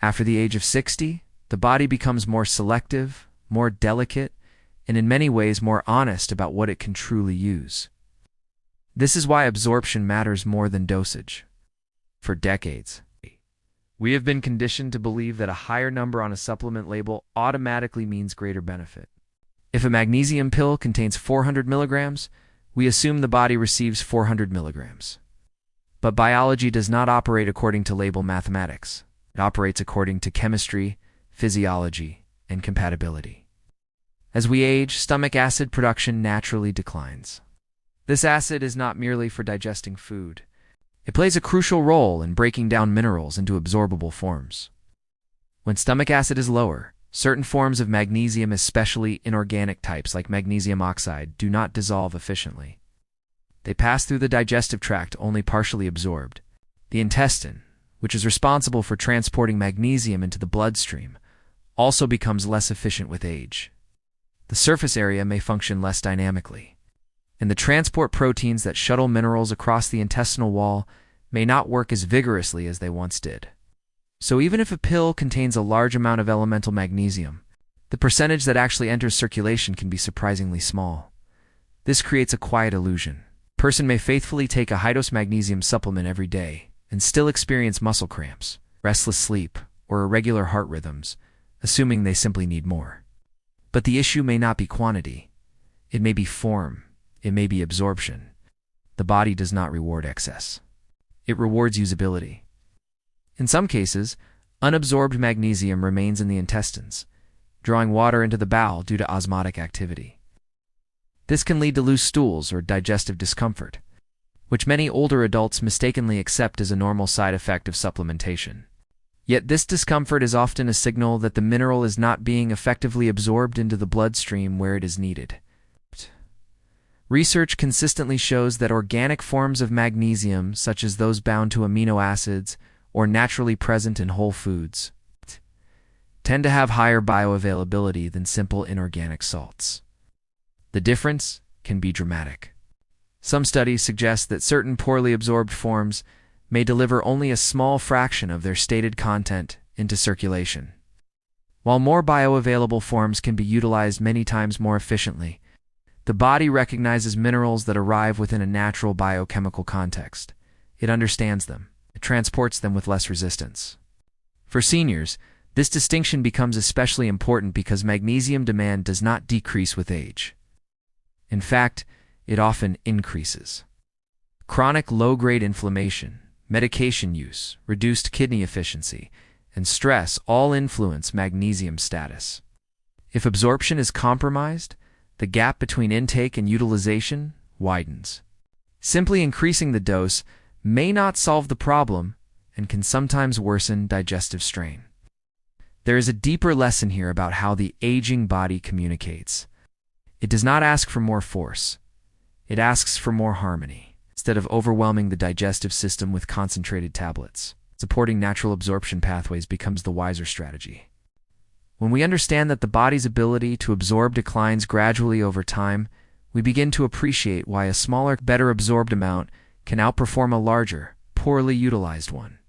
After the age of 60, the body becomes more selective, more delicate, and in many ways more honest about what it can truly use. This is why absorption matters more than dosage. For decades, we have been conditioned to believe that a higher number on a supplement label automatically means greater benefit. If a magnesium pill contains 400 milligrams, we assume the body receives 400 milligrams. But biology does not operate according to label mathematics. It operates according to chemistry, physiology, and compatibility. As we age, stomach acid production naturally declines. This acid is not merely for digesting food. It plays a crucial role in breaking down minerals into absorbable forms. When stomach acid is lower, certain forms of magnesium, especially inorganic types like magnesium oxide, do not dissolve efficiently. They pass through the digestive tract only partially absorbed. The intestine, which is responsible for transporting magnesium into the bloodstream, also becomes less efficient with age. The surface area may function less dynamically, and the transport proteins that shuttle minerals across the intestinal wall may not work as vigorously as they once did. So even if a pill contains a large amount of elemental magnesium, the percentage that actually enters circulation can be surprisingly small. This creates a quiet illusion. A person may faithfully take a high-dose magnesium supplement every day and still experience muscle cramps, restless sleep, or irregular heart rhythms, assuming they simply need more. But the issue may not be quantity. It may be form. It may be absorption. The body does not reward excess. It rewards usability. In some cases, unabsorbed magnesium remains in the intestines, drawing water into the bowel due to osmotic activity. This can lead to loose stools or digestive discomfort, which many older adults mistakenly accept as a normal side effect of supplementation. Yet this discomfort is often a signal that the mineral is not being effectively absorbed into the bloodstream where it is needed. Research consistently shows that organic forms of magnesium, such as those bound to amino acids or naturally present in whole foods, tend to have higher bioavailability than simple inorganic salts. The difference can be dramatic. Some studies suggest that certain poorly absorbed forms may deliver only a small fraction of their stated content into circulation, while more bioavailable forms can be utilized many times more efficiently. The body recognizes minerals that arrive within a natural biochemical context. It understands them. It transports them with less resistance. For seniors, this distinction becomes especially important because magnesium demand does not decrease with age. In fact, it often increases. Chronic low-grade inflammation, medication use, reduced kidney efficiency, and stress all influence magnesium status. If absorption is compromised, the gap between intake and utilization widens. Simply increasing the dose may not solve the problem and can sometimes worsen digestive strain. There is a deeper lesson here about how the aging body communicates. It does not ask for more force. It asks for more harmony. Instead of overwhelming the digestive system with concentrated tablets, supporting natural absorption pathways becomes the wiser strategy. When we understand that the body's ability to absorb declines gradually over time, we begin to appreciate why a smaller, better absorbed amount can outperform a larger, poorly utilized one.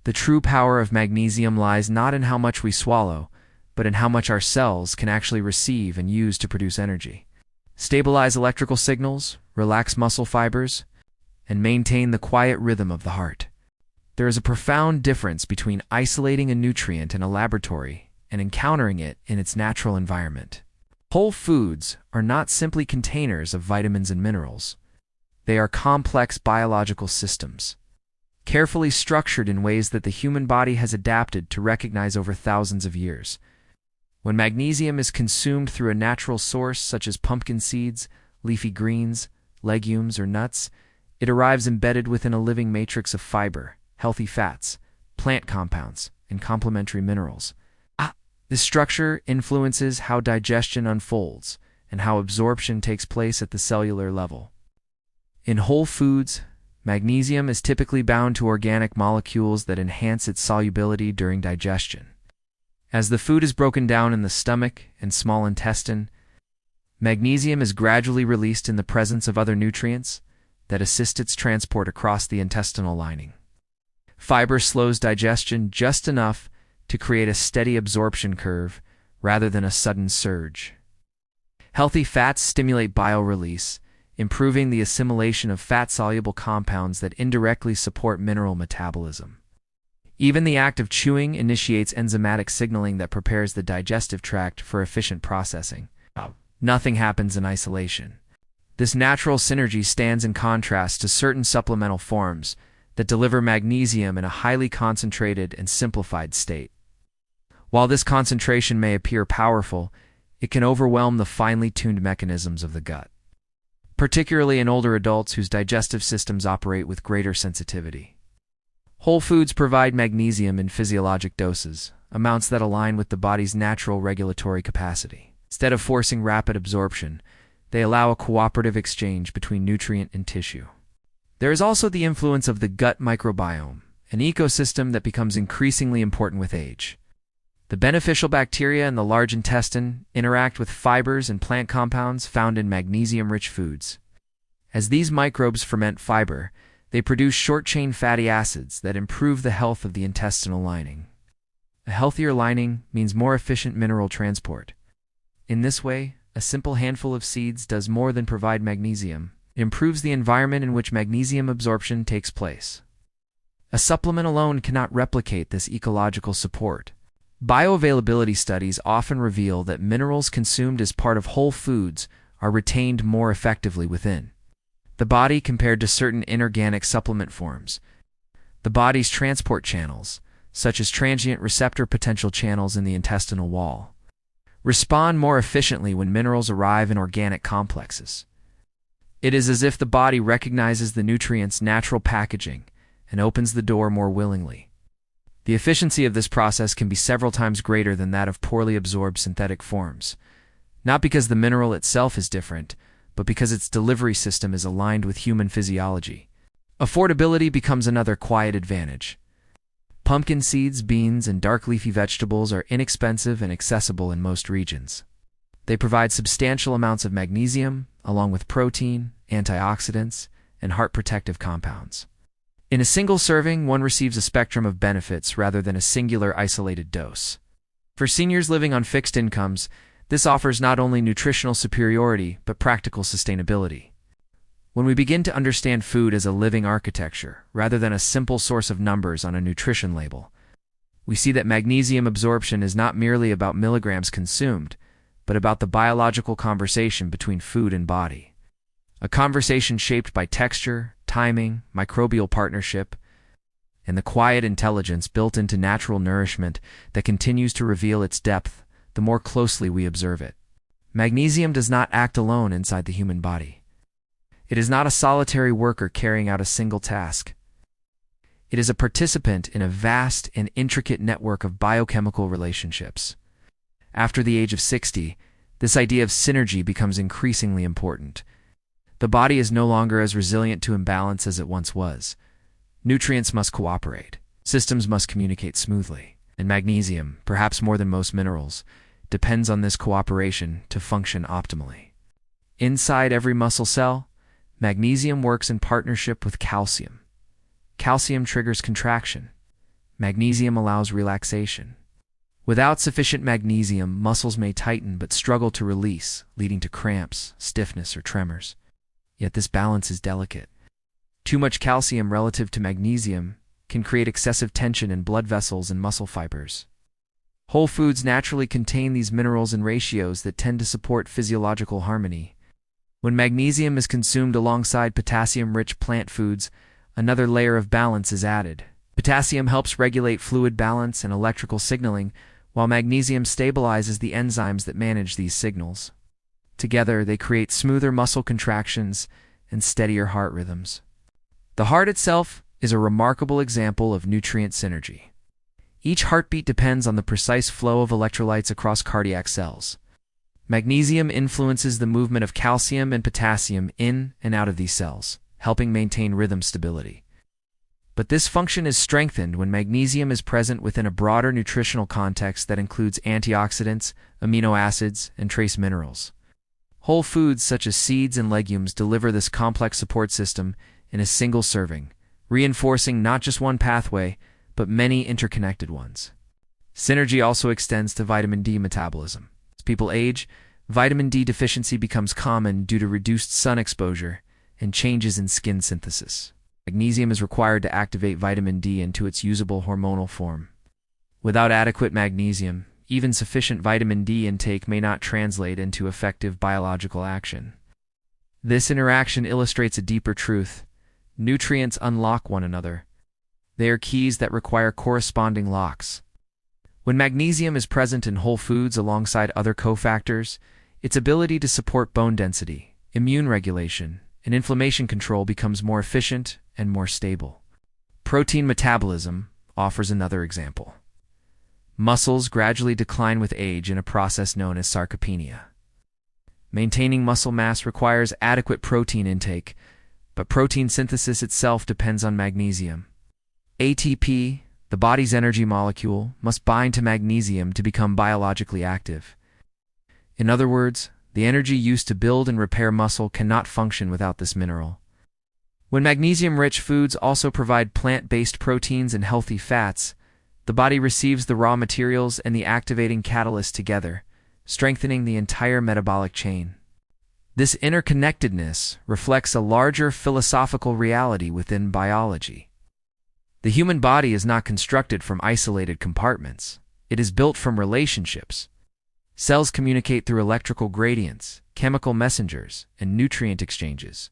The true power of magnesium lies not in how much we swallow, but in how much our cells can actually receive and use to produce energy, stabilize electrical signals, relax muscle fibers, and maintain the quiet rhythm of the heart. There is a profound difference between isolating a nutrient in a laboratory and encountering it in its natural environment. Whole foods are not simply containers of vitamins and minerals. They are complex biological systems, carefully structured in ways that the human body has adapted to recognize over thousands of years. When magnesium is consumed through a natural source such as pumpkin seeds, leafy greens, legumes, or nuts, it arrives embedded within a living matrix of fiber, healthy fats, plant compounds, and complementary minerals. This structure influences how digestion unfolds and how absorption takes place at the cellular level. In whole foods, magnesium is typically bound to organic molecules that enhance its solubility during digestion. As the food is broken down in the stomach and small intestine, magnesium is gradually released in the presence of other nutrients that assist its transport across the intestinal lining. Fiber slows digestion just enough to create a steady absorption curve rather than a sudden surge. Healthy fats stimulate biorelease, improving the assimilation of fat-soluble compounds that indirectly support mineral metabolism. Even the act of chewing initiates enzymatic signaling that prepares the digestive tract for efficient processing. Nothing happens in isolation. This natural synergy stands in contrast to certain supplemental forms that deliver magnesium in a highly concentrated and simplified state. While this concentration may appear powerful, it can overwhelm the finely tuned mechanisms of the gut, particularly in older adults whose digestive systems operate with greater sensitivity. Whole foods provide magnesium in physiologic doses, amounts that align with the body's natural regulatory capacity. Instead of forcing rapid absorption, they allow a cooperative exchange between nutrient and tissue. There is also the influence of the gut microbiome, an ecosystem that becomes increasingly important with age. The beneficial bacteria in the large intestine interact with fibers and plant compounds found in magnesium-rich foods. As these microbes ferment fiber, they produce short-chain fatty acids that improve the health of the intestinal lining. A healthier lining means more efficient mineral transport. In this way, a simple handful of seeds does more than provide magnesium. It improves the environment in which magnesium absorption takes place. A supplement alone cannot replicate this ecological support. Bioavailability studies often reveal that minerals consumed as part of whole foods are retained more effectively within the body compared to certain inorganic supplement forms. The body's transport channels, such as transient receptor potential channels in the intestinal wall, respond more efficiently when minerals arrive in organic complexes. It is as if the body recognizes the nutrient's natural packaging and opens the door more willingly. The efficiency of this process can be several times greater than that of poorly absorbed synthetic forms, not because the mineral itself is different, but because its delivery system is aligned with human physiology. Affordability becomes another quiet advantage. Pumpkin seeds, beans, and dark leafy vegetables are inexpensive and accessible in most regions. They provide substantial amounts of magnesium, along with protein, antioxidants, and heart protective compounds. In a single serving, one receives a spectrum of benefits rather than a singular isolated dose. For seniors living on fixed incomes, this offers not only nutritional superiority, but practical sustainability. When we begin to understand food as a living architecture, rather than a simple source of numbers on a nutrition label, we see that magnesium absorption is not merely about milligrams consumed, but about the biological conversation between food and body. A conversation shaped by texture, timing, microbial partnership, and the quiet intelligence built into natural nourishment that continues to reveal its depth the more closely we observe it. Magnesium does not act alone inside the human body. It is not a solitary worker carrying out a single task. It is a participant in a vast and intricate network of biochemical relationships. After the age of 60, this idea of synergy becomes increasingly important. The body is no longer as resilient to imbalance as it once was. Nutrients must cooperate. Systems must communicate smoothly. And magnesium, perhaps more than most minerals, depends on this cooperation to function optimally. Inside every muscle cell, magnesium works in partnership with calcium. Calcium triggers contraction. Magnesium allows relaxation. Without sufficient magnesium, muscles may tighten but struggle to release, leading to cramps, stiffness, or tremors. Yet this balance is delicate. Too much calcium relative to magnesium can create excessive tension in blood vessels and muscle fibers. Whole foods naturally contain these minerals in ratios that tend to support physiological harmony. When magnesium is consumed alongside potassium-rich plant foods, another layer of balance is added. Potassium helps regulate fluid balance and electrical signaling, while magnesium stabilizes the enzymes that manage these signals. Together, they create smoother muscle contractions and steadier heart rhythms. The heart itself is a remarkable example of nutrient synergy. Each heartbeat depends on the precise flow of electrolytes across cardiac cells. Magnesium influences the movement of calcium and potassium in and out of these cells, helping maintain rhythm stability. But this function is strengthened when magnesium is present within a broader nutritional context that includes antioxidants, amino acids, and trace minerals. Whole foods such as seeds and legumes deliver this complex support system in a single serving, reinforcing not just one pathway, but many interconnected ones. Synergy also extends to vitamin D metabolism. As people age, vitamin D deficiency becomes common due to reduced sun exposure and changes in skin synthesis. Magnesium is required to activate vitamin D into its usable hormonal form. Without adequate magnesium, even sufficient vitamin D intake may not translate into effective biological action. This interaction illustrates a deeper truth. Nutrients unlock one another. They are keys that require corresponding locks. When magnesium is present in whole foods alongside other cofactors, its ability to support bone density, immune regulation, and inflammation control becomes more efficient and more stable. Protein metabolism offers another example. Muscles gradually decline with age in a process known as sarcopenia. Maintaining muscle mass requires adequate protein intake, but protein synthesis itself depends on magnesium. ATP, the body's energy molecule, must bind to magnesium to become biologically active. In other words, the energy used to build and repair muscle cannot function without this mineral. When magnesium-rich foods also provide plant-based proteins and healthy fats, the body receives the raw materials and the activating catalyst together, strengthening the entire metabolic chain. This interconnectedness reflects a larger philosophical reality within biology. The human body is not constructed from isolated compartments. It is built from relationships. Cells communicate through electrical gradients, chemical messengers, and nutrient exchanges.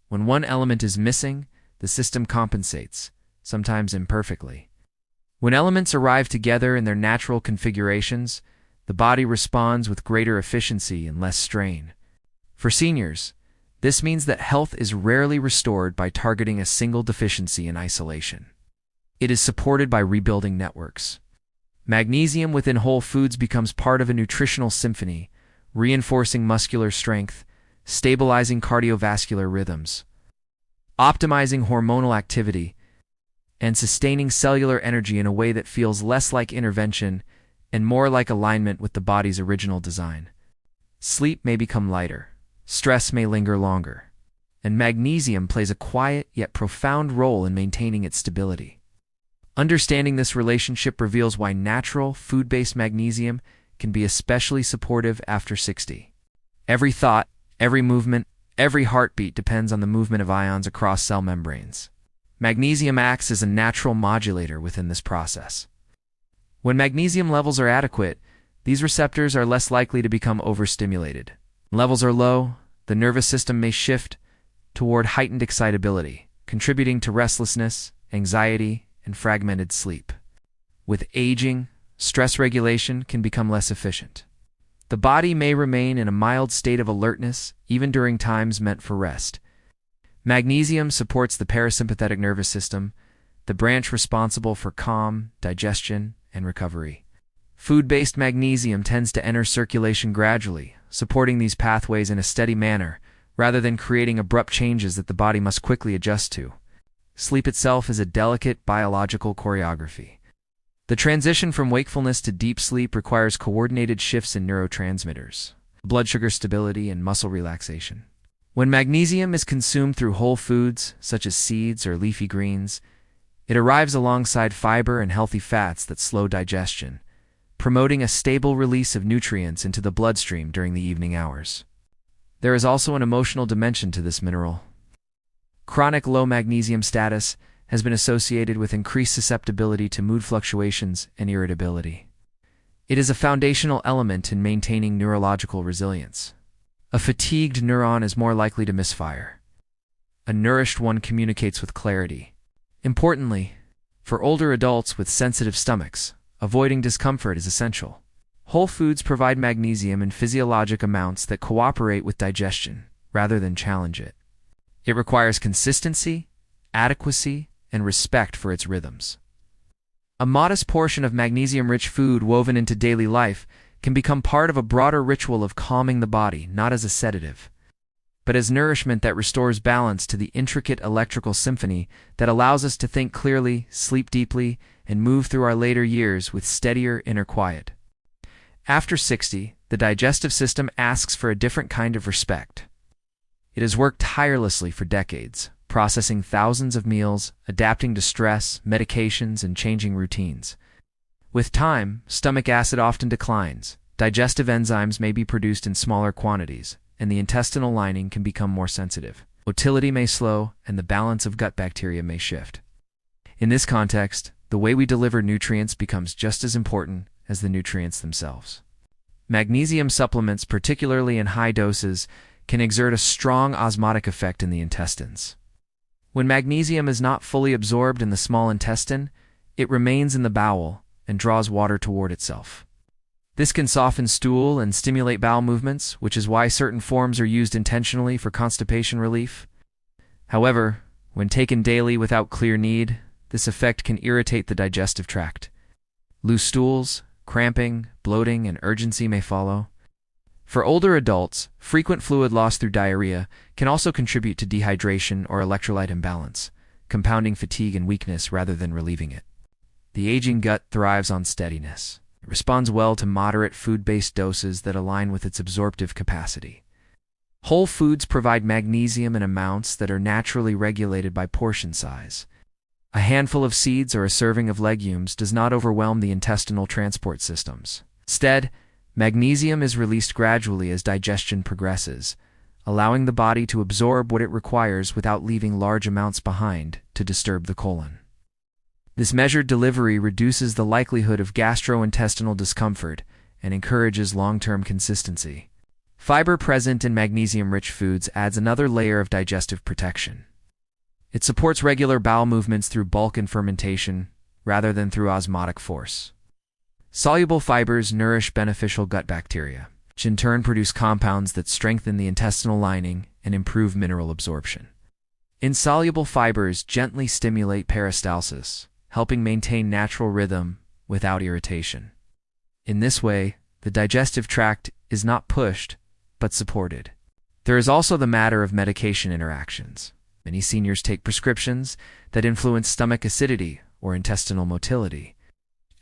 When one element is missing, the system compensates, sometimes imperfectly. When elements arrive together in their natural configurations, the body responds with greater efficiency and less strain. For seniors, this means that health is rarely restored by targeting a single deficiency in isolation. It is supported by rebuilding networks. Magnesium within whole foods becomes part of a nutritional symphony, reinforcing muscular strength, stabilizing cardiovascular rhythms, optimizing hormonal activity, and sustaining cellular energy in a way that feels less like intervention and more like alignment with the body's original design. Sleep may become lighter, stress may linger longer, and magnesium plays a quiet yet profound role in maintaining its stability. Understanding this relationship reveals why natural, food-based magnesium can be especially supportive after 60. Every thought, every movement, every heartbeat depends on the movement of ions across cell membranes. Magnesium acts as a natural modulator within this process. When magnesium levels are adequate, these receptors are less likely to become overstimulated. When levels are low, the nervous system may shift toward heightened excitability, contributing to restlessness, anxiety, and fragmented sleep. With aging, stress regulation can become less efficient. The body may remain in a mild state of alertness even during times meant for rest. Magnesium supports the parasympathetic nervous system, the branch responsible for calm, digestion, and recovery. Food-based magnesium tends to enter circulation gradually, supporting these pathways in a steady manner, rather than creating abrupt changes that the body must quickly adjust to. Sleep itself is a delicate biological choreography. The transition from wakefulness to deep sleep requires coordinated shifts in neurotransmitters, blood sugar stability, and muscle relaxation. When magnesium is consumed through whole foods, such as seeds or leafy greens, it arrives alongside fiber and healthy fats that slow digestion, promoting a stable release of nutrients into the bloodstream during the evening hours. There is also an emotional dimension to this mineral. Chronic low magnesium status has been associated with increased susceptibility to mood fluctuations and irritability. It is a foundational element in maintaining neurological resilience. A fatigued neuron is more likely to misfire. A nourished one communicates with clarity. Importantly, for older adults with sensitive stomachs, avoiding discomfort is essential. Whole foods provide magnesium in physiologic amounts that cooperate with digestion, rather than challenge it. It requires consistency, adequacy, and respect for its rhythms. A modest portion of magnesium-rich food woven into daily life can become part of a broader ritual of calming the body, not as a sedative, but as nourishment that restores balance to the intricate electrical symphony that allows us to think clearly, sleep deeply, and move through our later years with steadier inner quiet. After 60, the digestive system asks for a different kind of respect. It has worked tirelessly for decades, processing thousands of meals, adapting to stress, medications, and changing routines. With time, stomach acid often declines, digestive enzymes may be produced in smaller quantities, and the intestinal lining can become more sensitive. Motility may slow, and the balance of gut bacteria may shift. In this context, the way we deliver nutrients becomes just as important as the nutrients themselves. Magnesium supplements, particularly in high doses, can exert a strong osmotic effect in the intestines. When magnesium is not fully absorbed in the small intestine, it remains in the bowel and draws water toward itself. This can soften stool and stimulate bowel movements, which is why certain forms are used intentionally for constipation relief. However, when taken daily without clear need, this effect can irritate the digestive tract. Loose stools, cramping, bloating, and urgency may follow. For older adults, frequent fluid loss through diarrhea can also contribute to dehydration or electrolyte imbalance, compounding fatigue and weakness rather than relieving it. The aging gut thrives on steadiness. It responds well to moderate food-based doses that align with its absorptive capacity. Whole foods provide magnesium in amounts that are naturally regulated by portion size. A handful of seeds or a serving of legumes does not overwhelm the intestinal transport systems. Instead, magnesium is released gradually as digestion progresses, allowing the body to absorb what it requires without leaving large amounts behind to disturb the colon. This measured delivery reduces the likelihood of gastrointestinal discomfort and encourages long-term consistency. Fiber present in magnesium-rich foods adds another layer of digestive protection. It supports regular bowel movements through bulk and fermentation, rather than through osmotic force. Soluble fibers nourish beneficial gut bacteria, which in turn produce compounds that strengthen the intestinal lining and improve mineral absorption. Insoluble fibers gently stimulate peristalsis, helping maintain natural rhythm without irritation. In this way, the digestive tract is not pushed, but supported. There is also the matter of medication interactions. Many seniors take prescriptions that influence stomach acidity or intestinal motility.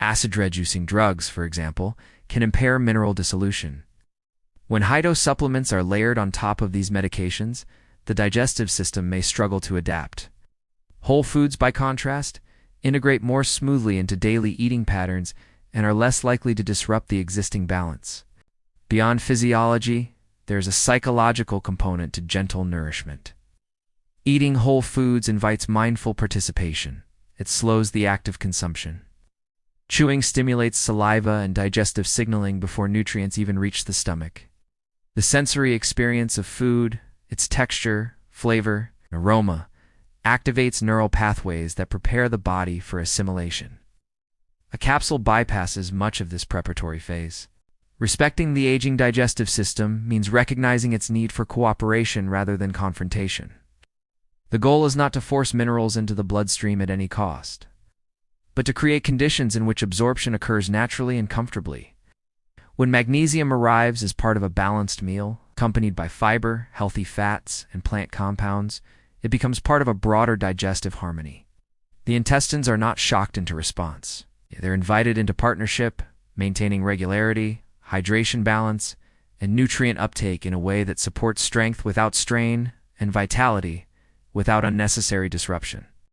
Acid-reducing drugs, for example, can impair mineral dissolution. When high-dose supplements are layered on top of these medications, the digestive system may struggle to adapt. Whole foods, by contrast, integrate more smoothly into daily eating patterns and are less likely to disrupt the existing balance. Beyond physiology, there is a psychological component to gentle nourishment. Eating whole foods invites mindful participation. It slows the act of consumption. Chewing stimulates saliva and digestive signaling before nutrients even reach the stomach. The sensory experience of food, its texture, flavor, and aroma, activates neural pathways that prepare the body for assimilation. A capsule bypasses much of this preparatory phase. Respecting the aging digestive system means recognizing its need for cooperation rather than confrontation. The goal is not to force minerals into the bloodstream at any cost, but to create conditions in which absorption occurs naturally and comfortably. When magnesium arrives as part of a balanced meal, accompanied by fiber, healthy fats, and plant compounds, it becomes part of a broader digestive harmony. The intestines are not shocked into response. They're invited into partnership, maintaining regularity, hydration balance, and nutrient uptake in a way that supports strength without strain and vitality without unnecessary disruption.